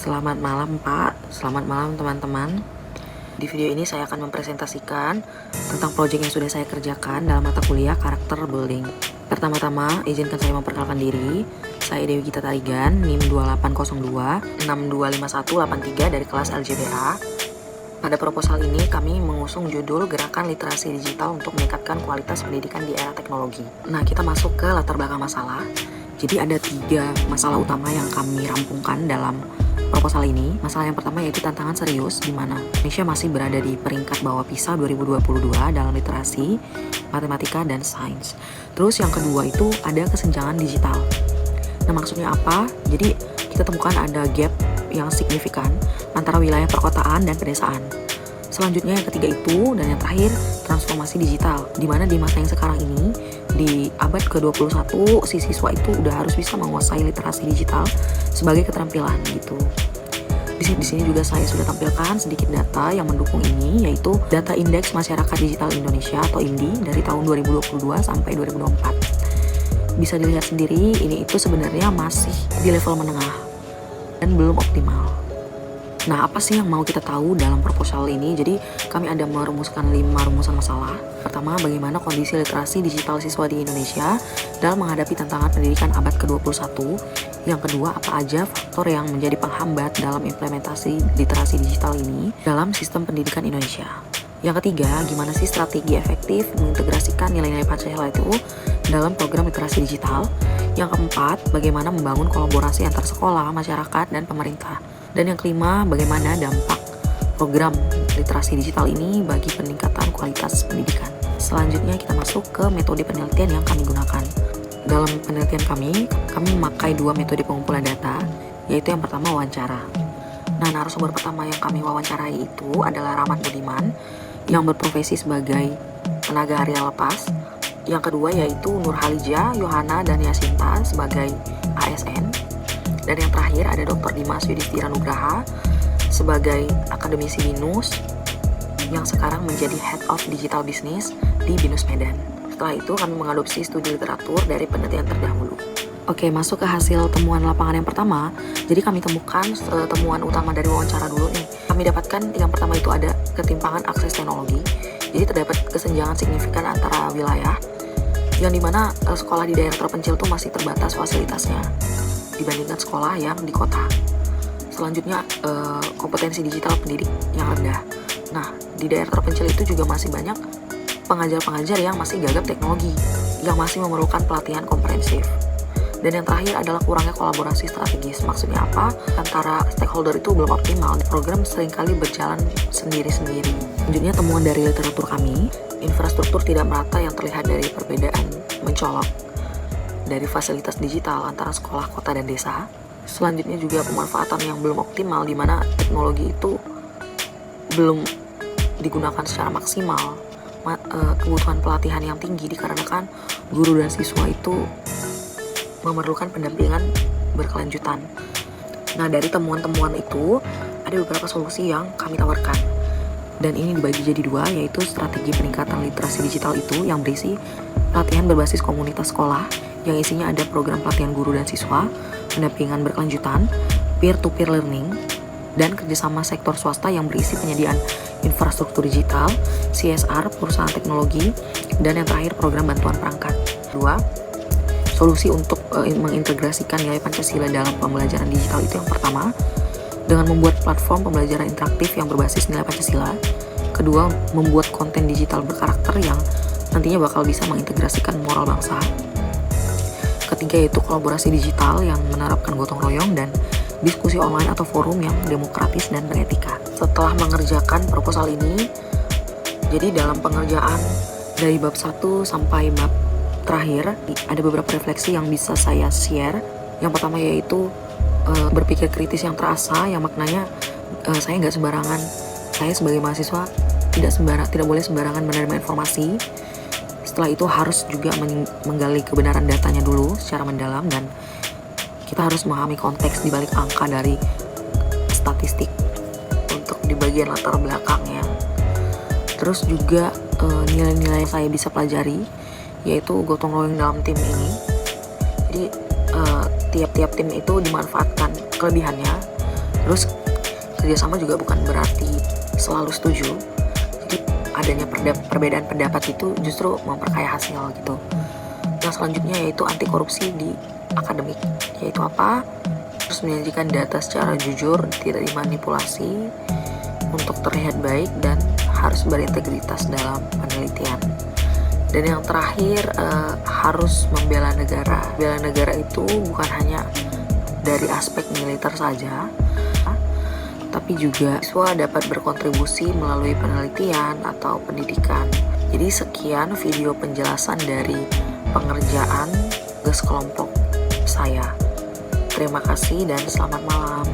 Selamat malam Pak, selamat malam teman-teman. Di video ini saya akan mempresentasikan tentang proyek yang sudah saya kerjakan dalam mata kuliah karakter building. Pertama-tama, izinkan saya memperkenalkan diri. Saya Dewi Gita Tarigan, NIM 2802 625183 dari kelas LJBA. Pada proposal ini kami mengusung judul Gerakan Literasi Digital untuk Meningkatkan Kualitas Pendidikan di Era Teknologi. Nah, kita masuk ke latar belakang masalah. Jadi ada 3 masalah utama yang kami rampungkan dalam proposal ini. Masalah yang pertama yaitu tantangan serius di mana Indonesia masih berada di peringkat bawah PISA 2022 dalam literasi, matematika, dan sains. Terus yang kedua itu ada kesenjangan digital. Nah, maksudnya apa? Jadi kita temukan ada gap yang signifikan antara wilayah perkotaan dan pedesaan. Selanjutnya yang ketiga itu, dan yang terakhir, transformasi digital, di mana di masa yang sekarang ini, di abad ke-21, si siswa itu udah harus bisa menguasai literasi digital sebagai keterampilan gitu. Di sini juga saya sudah tampilkan sedikit data yang mendukung ini, yaitu data Indeks Masyarakat Digital Indonesia atau IMDI dari tahun 2022 sampai 2024. Bisa dilihat sendiri, ini itu sebenarnya masih di level menengah dan belum optimal. Nah, apa sih yang mau kita tahu dalam proposal ini? Jadi, kami ada merumuskan 5 rumusan masalah. Pertama, bagaimana kondisi literasi digital siswa di Indonesia dalam menghadapi tantangan pendidikan abad ke-21. Yang kedua, apa aja faktor yang menjadi penghambat dalam implementasi literasi digital ini dalam sistem pendidikan Indonesia. Yang ketiga, gimana sih strategi efektif mengintegrasikan nilai-nilai Pancasila itu dalam program literasi digital. Yang keempat, bagaimana membangun kolaborasi antar sekolah, masyarakat, dan pemerintah. Dan yang kelima, bagaimana dampak program literasi digital ini bagi peningkatan kualitas pendidikan. Selanjutnya kita masuk ke metode penelitian yang kami gunakan. Dalam penelitian kami memakai 2 metode pengumpulan data, yaitu yang pertama wawancara. Nah, narasumber pertama yang kami wawancarai itu adalah Rahmat Budiman, yang berprofesi sebagai tenaga harian lepas. Yang kedua yaitu Nur Halija, Yohana, dan Yasinta sebagai ASN. Dan yang terakhir ada Dr. Dimas Yudhistira Nugraha sebagai akademisi BINUS yang sekarang menjadi Head of Digital Business di BINUS Medan. Setelah itu kami mengadopsi studi literatur dari penelitian terdahulu. Oke, masuk ke hasil temuan lapangan yang pertama. Jadi kami temukan temuan utama dari wawancara dulu nih. Kami dapatkan yang pertama itu ada ketimpangan akses teknologi. Jadi terdapat kesenjangan signifikan antara wilayah, yang dimana sekolah di daerah terpencil itu masih terbatas fasilitasnya dibandingkan sekolah yang di kota. Selanjutnya, kompetensi digital pendidik yang rendah. Nah, di daerah terpencil itu juga masih banyak pengajar-pengajar yang masih gagap teknologi, yang masih memerlukan pelatihan komprehensif. Dan yang terakhir adalah kurangnya kolaborasi strategis. Maksudnya apa? Antara stakeholder itu belum optimal. Program seringkali berjalan sendiri-sendiri. Selanjutnya, temuan dari literatur kami, infrastruktur tidak merata yang terlihat dari perbedaan mencolok dari fasilitas digital antara sekolah, kota, dan desa. Selanjutnya juga pemanfaatan yang belum optimal, di mana teknologi itu belum digunakan secara maksimal. Kebutuhan pelatihan yang tinggi dikarenakan guru dan siswa itu memerlukan pendampingan berkelanjutan. Nah, dari temuan-temuan itu ada beberapa solusi yang kami tawarkan. Dan ini dibagi jadi 2, yaitu strategi peningkatan literasi digital itu yang berisi pelatihan berbasis komunitas sekolah, yang isinya ada program pelatihan guru dan siswa, pendampingan berkelanjutan, peer-to-peer learning, dan kerjasama sektor swasta yang berisi penyediaan infrastruktur digital, CSR, perusahaan teknologi, dan yang terakhir program bantuan perangkat. 2. Solusi untuk mengintegrasikan nilai Pancasila dalam pembelajaran digital itu yang pertama, dengan membuat platform pembelajaran interaktif yang berbasis nilai Pancasila. Kedua, membuat konten digital berkarakter yang nantinya bakal bisa mengintegrasikan moral bangsa. Ketiga yaitu kolaborasi digital yang menerapkan gotong royong dan diskusi online atau forum yang demokratis dan beretika. Setelah mengerjakan proposal ini, jadi dalam pengerjaan dari bab 1 sampai bab terakhir, ada beberapa refleksi yang bisa saya share. Yang pertama yaitu berpikir kritis yang terasa, yang maknanya saya sebagai mahasiswa tidak boleh sembarangan menerima informasi. Setelah itu harus juga menggali kebenaran datanya dulu secara mendalam, dan kita harus memahami konteks di balik angka dari statistik untuk di bagian latar belakangnya. Terus juga nilai-nilai yang saya bisa pelajari yaitu gotong royong dalam tim ini. Jadi tiap-tiap tim itu dimanfaatkan kelebihannya, Terus kerjasama juga bukan berarti selalu setuju. Jadi adanya perbedaan pendapat itu justru memperkaya hasil gitu. Yang selanjutnya yaitu anti korupsi di akademik, yaitu apa? Terus menyajikan data secara jujur, tidak dimanipulasi untuk terlihat baik, dan harus berintegritas dalam penelitian. Dan yang terakhir, harus membela negara. Bela negara itu bukan hanya dari aspek militer saja, tapi juga siswa dapat berkontribusi melalui penelitian atau pendidikan. Jadi sekian video penjelasan dari pengerjaan tugas kelompok saya. Terima kasih dan selamat malam.